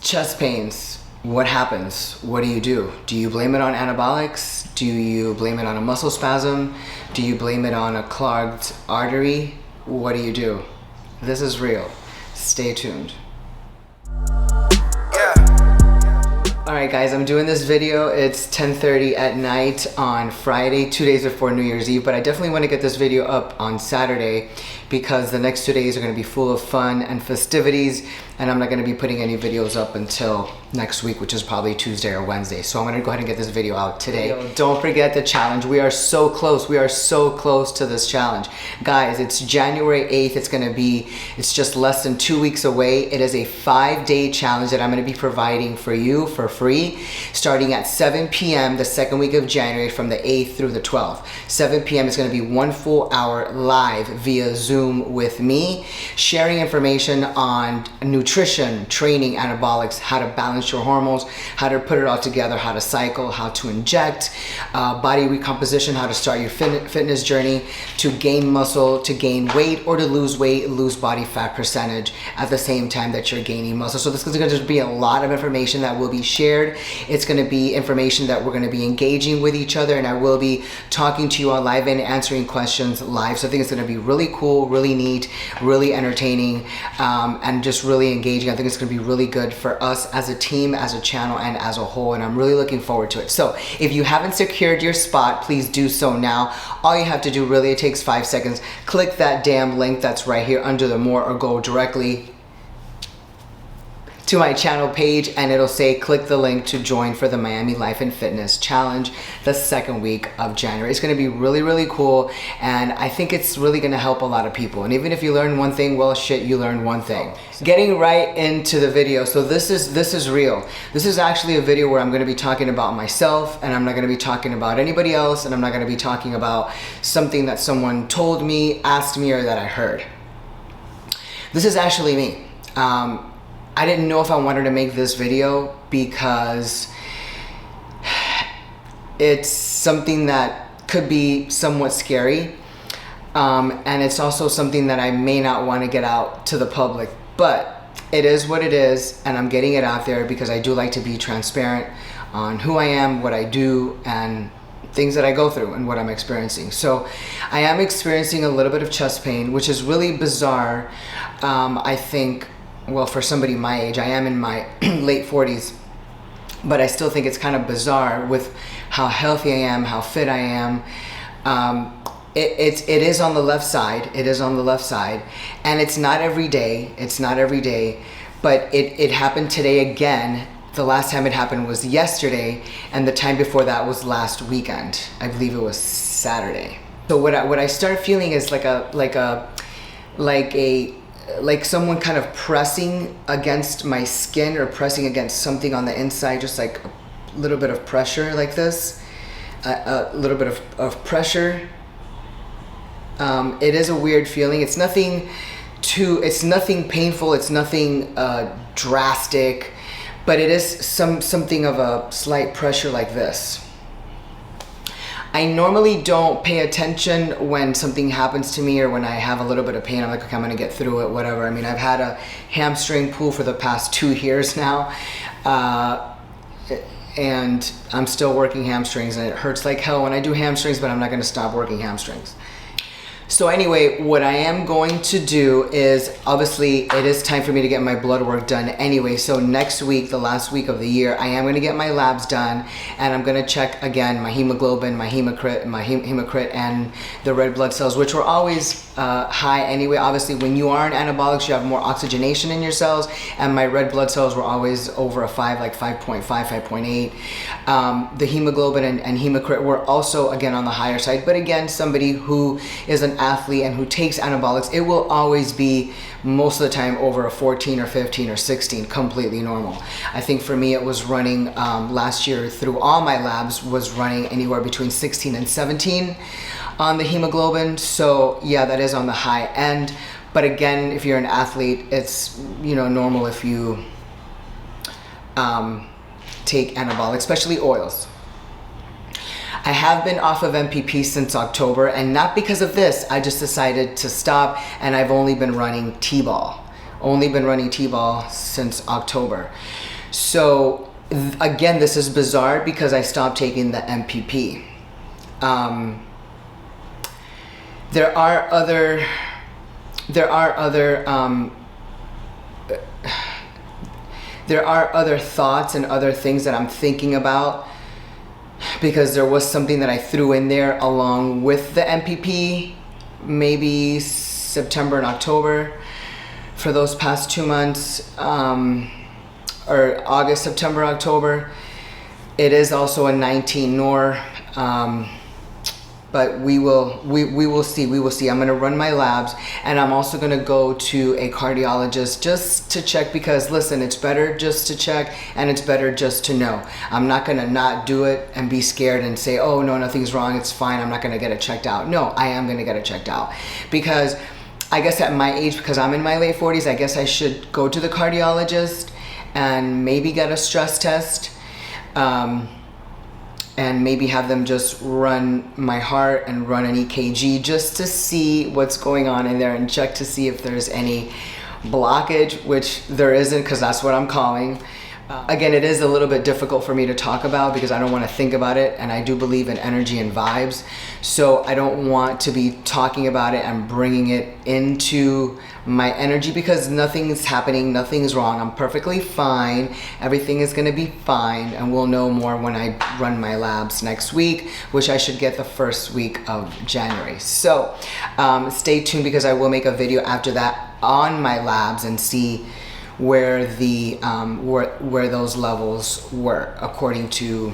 Chest pains, what happens? What do? Do you blame it on anabolics? Do you blame it on a muscle spasm? Do you blame it on a clogged artery? What do? This is real. Stay tuned. Alright guys, I'm doing this video. It's 10:30 at night on Friday, 2 days before New Year's Eve, but I definitely want to get this video up on Saturday because the next 2 days are going to be full of fun and festivities, and I'm not going to be putting any videos up until next week, which is probably Tuesday or Wednesday. So I'm going to go ahead and get this video out today. Don't forget the challenge. We are so close. We are so close to this challenge. Guys, it's January 8th. It's just less than 2 weeks away. It is a 5-day challenge that I'm going to be providing for you for free, starting at 7 p.m. the second week of January from the 8th through the 12th. 7 p.m. is going to be 1 full hour live via Zoom with me, sharing information on nutrition, training, anabolics, how to balance your hormones, how to put it all together, how to cycle, how to inject, body recomposition, how to start your fitness journey, to gain muscle, to gain weight, or to lose weight, lose body fat percentage at the same time that you're gaining muscle. So this is going to just be a lot of information that will be shared. It's going to be information that we're going to be engaging with each other, and I will be talking to you on live and answering questions live. So I think it's going to be really cool, really neat, really entertaining, and just really engaging. I think it's going to be really good for us as a team, as a channel, and as a whole, and I'm really looking forward to it. So if you haven't secured your spot, please do so now. All you have to do, really, it takes 5 seconds. Click that damn link that's right here under the more, or go directly to my channel page, and it'll say click the link to join for the Miami Life and Fitness Challenge the second week of January. It's going to be really, really cool, and I think it's really going to help a lot of people. And even if you learn one thing, well, shit, you learned one thing. Getting right into the video. So this is real. This is actually a video where I'm going to be talking about myself, and I'm not going to be talking about anybody else, and I'm not going to be talking about something that someone told me, asked me, or that I heard. This is actually me. I didn't know if I wanted to make this video because it's something that could be somewhat scary, and it's also something that I may not want to get out to the public, but it is what it is, and I'm getting it out there because I do like to be transparent on who I am, what I do, and things that I go through and what I'm experiencing. So I am experiencing a little bit of chest pain, which is really bizarre. I think, well, for somebody my age, I am in my late 40s, but I still think it's kind of bizarre with how healthy I am, how fit I am. It is on the left side. It is on the left side, and it's not every day. It's not every day, but it happened today again. The last time it happened was yesterday, and the time before that was last weekend. I believe it was Saturday. So what I start feeling is like someone kind of pressing against my skin or pressing against something on the inside, just like a little bit of pressure like this, a little bit of pressure. It is a weird feeling. It's nothing painful. It's nothing drastic, but it is something of a slight pressure like this. I normally don't pay attention when something happens to me or when I have a little bit of pain. I'm like, okay, I'm gonna get through it, whatever. I mean, I've had a hamstring pull for the past 2 years now, and I'm still working hamstrings, and it hurts like hell when I do hamstrings, but I'm not gonna stop working hamstrings. So anyway, what I am going to do is, obviously, it is time for me to get my blood work done anyway. So next week, the last week of the year, I am going to get my labs done, and I'm going to check again my hemoglobin, my hematocrit, and the red blood cells, which were always high anyway. Obviously, when you are on anabolics, you have more oxygenation in your cells, and my red blood cells were always over a 5, like 5.5, 5.8. The hemoglobin and hematocrit were also, again, on the higher side. But again, somebody who is an athlete and who takes anabolics, it will always be most of the time over a 14 or 15 or 16, completely normal. I think for me it was running last year through all my labs was running anywhere between 16 and 17 on the hemoglobin. So yeah, that is on the high end. But again, if you're an athlete, it's, you know, normal if you take anabolics, especially oils. I have been off of MPP since October, and not because of this. I just decided to stop, and I've only been running T-ball. Only been running T-ball since October. So again, this is bizarre because I stopped taking the MPP. There are other thoughts and other things that I'm thinking about, because there was something that I threw in there along with the MPP, maybe September and October for those past 2 months, or August, September, October. It is also a 19 nor, but we will see. I'm gonna run my labs, and I'm also gonna go to a cardiologist just to check, because listen, it's better just to check, and it's better just to know. I'm not gonna not do it and be scared and say, oh no, nothing's wrong, it's fine, I'm not gonna get it checked out. No, I am gonna get it checked out, because I guess at my age, because I'm in my late 40s, I guess I should go to the cardiologist and maybe get a stress test. And maybe have them just run my heart and run an EKG just to see what's going on in there, and check to see if there's any blockage, which there isn't, because that's what I'm calling. Again, it is a little bit difficult for me to talk about because I don't want to think about it, and I do believe in energy and vibes, so I don't want to be talking about it and bringing it into my energy, because nothing's happening, nothing's wrong, I'm perfectly fine, everything is going to be fine, and we'll know more when I run my labs next week, which I should get the first week of January. So stay tuned, because I will make a video after that on my labs and see where the where those levels were according to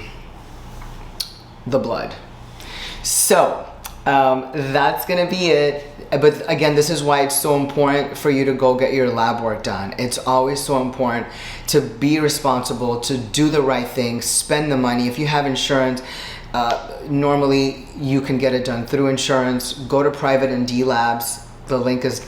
the blood. So that's gonna be it. But again, this is why it's so important for you to go get your lab work done. It's always so important to be responsible, to do the right thing, spend the money. If you have insurance, normally you can get it done through insurance. Go to private MD labs. The link is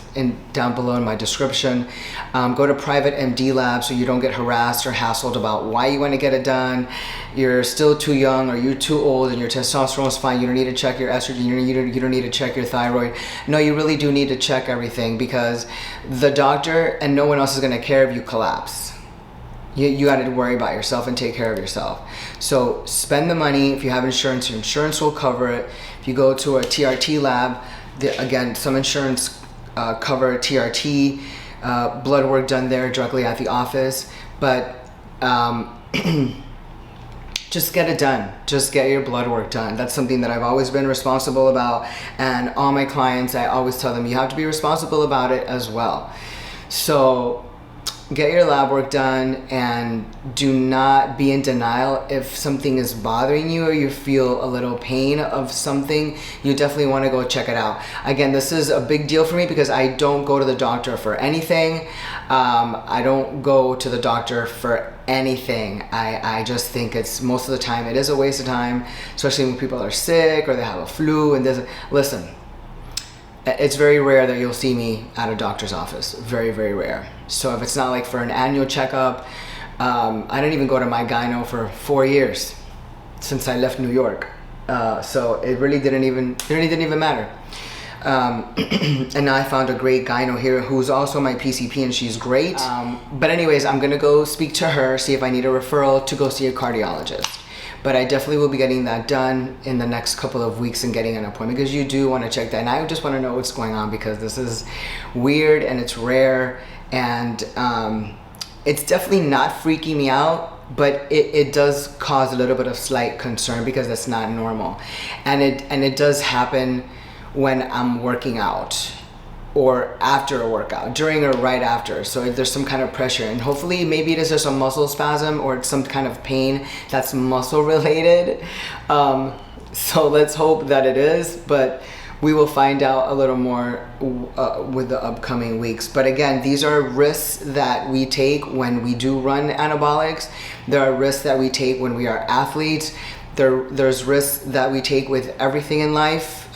down below in my description. Go to private MD labs so you don't get harassed or hassled about why you want to get it done. You're still too young, or you're too old, and your testosterone is fine. You don't need to check your estrogen. You don't need to check your thyroid. No, you really do need to check everything, because the doctor and no one else is going to care if you collapse. You got to worry about yourself and take care of yourself. So spend the money. If you have insurance, your insurance will cover it. If you go to a TRT lab, again, some insurance cover TRT, blood work done there directly at the office, but just get it done. Just get your blood work done. That's something that I've always been responsible about, and all my clients, I always tell them you have to be responsible about it as well. So get your lab work done, and do not be in denial. If something is bothering you or you feel a little pain of something, you definitely want to go check it out. Again, this is a big deal for me because I don't go to the doctor for anything. I don't go to the doctor for anything. I just think it's, most of the time, it is a waste of time, especially when people are sick or they have a flu. And listen, it's very rare that you'll see me at a doctor's office. Very, very rare. So if it's not like for an annual checkup, I didn't even go to my gyno for 4 years since I left New York. So it really didn't even matter. And now I found a great gyno here who's also my PCP, and she's great. But anyways, I'm gonna go speak to her, see if I need a referral to go see a cardiologist. But I definitely will be getting that done in the next couple of weeks and getting an appointment, because you do want to check that. And I just want to know what's going on, because this is weird and it's rare, and it's definitely not freaking me out, but it does cause a little bit of slight concern, because that's not normal. And it does happen when I'm working out, or after a workout, during or right after. So there's some kind of pressure, and hopefully maybe it is just a muscle spasm or some kind of pain that's muscle related. So let's hope that it is, but we will find out a little more with the upcoming weeks. But again, these are risks that we take when we do run anabolics. There are risks that we take when we are athletes. There's risks that we take with everything in life.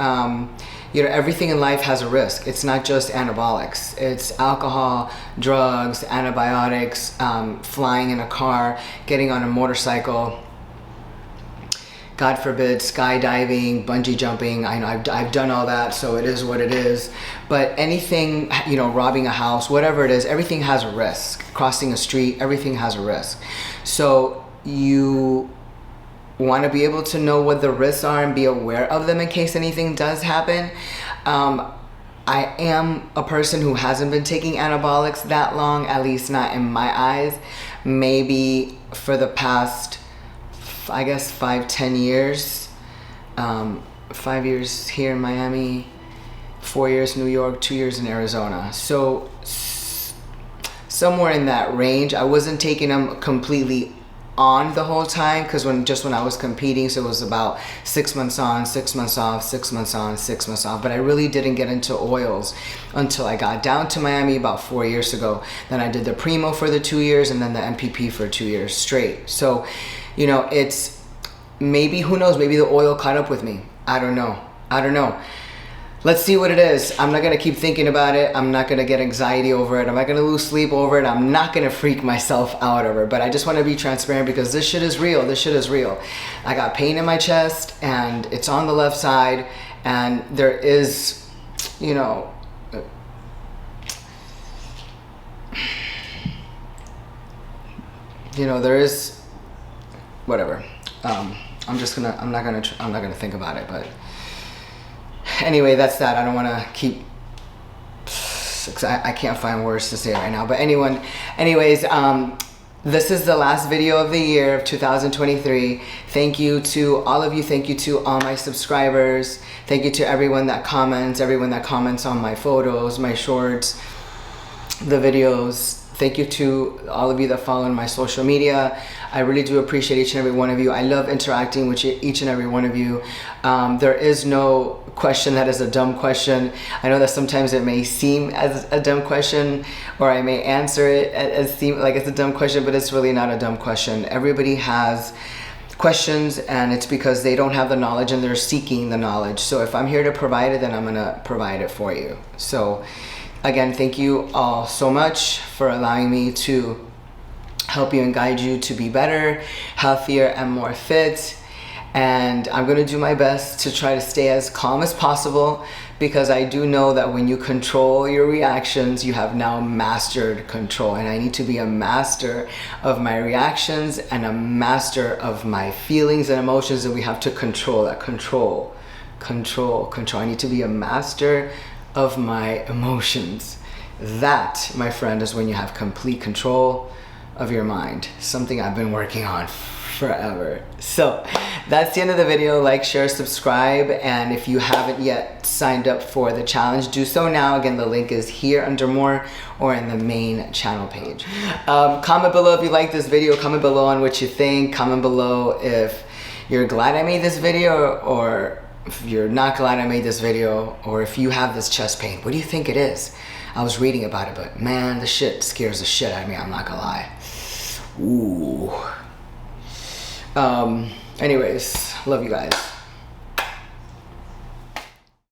You know, everything in life has a risk. It's not just anabolics. It's alcohol, drugs, antibiotics, flying in a car, getting on a motorcycle, God forbid, skydiving, bungee jumping. I know I've done all that, so it is what it is. But anything, you know, robbing a house, whatever it is, everything has a risk. Crossing a street, everything has a risk. So you want to be able to know what the risks are and be aware of them in case anything does happen. I am a person who hasn't been taking anabolics that long, at least not in my eyes. Maybe for the past, I guess, 5-10 years. 5 years here in Miami, 4 years in New York, 2 years in Arizona. So somewhere in that range. I wasn't taking them completely on the whole time, because when I was competing, so it was about 6 months on, 6 months off, 6 months on, 6 months off. But I really didn't get into oils until I got down to Miami about 4 years ago. Then I did the Primo for the 2 years, and then the MPP for 2 years straight. So, you know, it's maybe, who knows, maybe the oil caught up with me. I don't know. Let's see what it is. I'm not gonna keep thinking about it. I'm not gonna get anxiety over it. I'm not gonna lose sleep over it. I'm not gonna freak myself out over it. But I just wanna be transparent, because this shit is real. This shit is real. I got pain in my chest, and it's on the left side, and there is, you know, there is, whatever. I'm not gonna think about it, but anyway, that's that. I don't want to keep, I can't find words to say right now. But anyways, this is the last video of the year of 2023. Thank you to all of you. Thank you to all my subscribers. Thank you to everyone that comments on my photos, my shorts, the videos. Thank you to all of you that follow my social media. I really do appreciate each and every one of you. I love interacting with each and every one of you. There is no question that is a dumb question. I know that sometimes it may seem as a dumb question, or I may answer it as seem like it's a dumb question, but it's really not a dumb question. Everybody has questions, and it's because they don't have the knowledge and they're seeking the knowledge. So if I'm here to provide it, then I'm gonna provide it for you. So again, thank you all so much for allowing me to help you and guide you to be better, healthier, and more fit. And I'm gonna do my best to try to stay as calm as possible, because I do know that when you control your reactions, you have now mastered control. And I need to be a master of my reactions and a master of my feelings and emotions, and we have to control that. Control. I need to be a master of my emotions. That, my friend, is when you have complete control of your mind. Something I've been working on forever. So that's the end of the video. Like, share, subscribe, and if you haven't yet signed up for the challenge, do so now. Again, the link is here under more or in the main channel page. Comment below if you like this video. Comment below on what you think. Comment below if you're glad I made this video, or if you're not glad I made this video, or if you have this chest pain. What do you think it is? I was reading about it, but man, the shit scares the shit out of me. I'm not gonna lie. Ooh. Anyways, love you guys.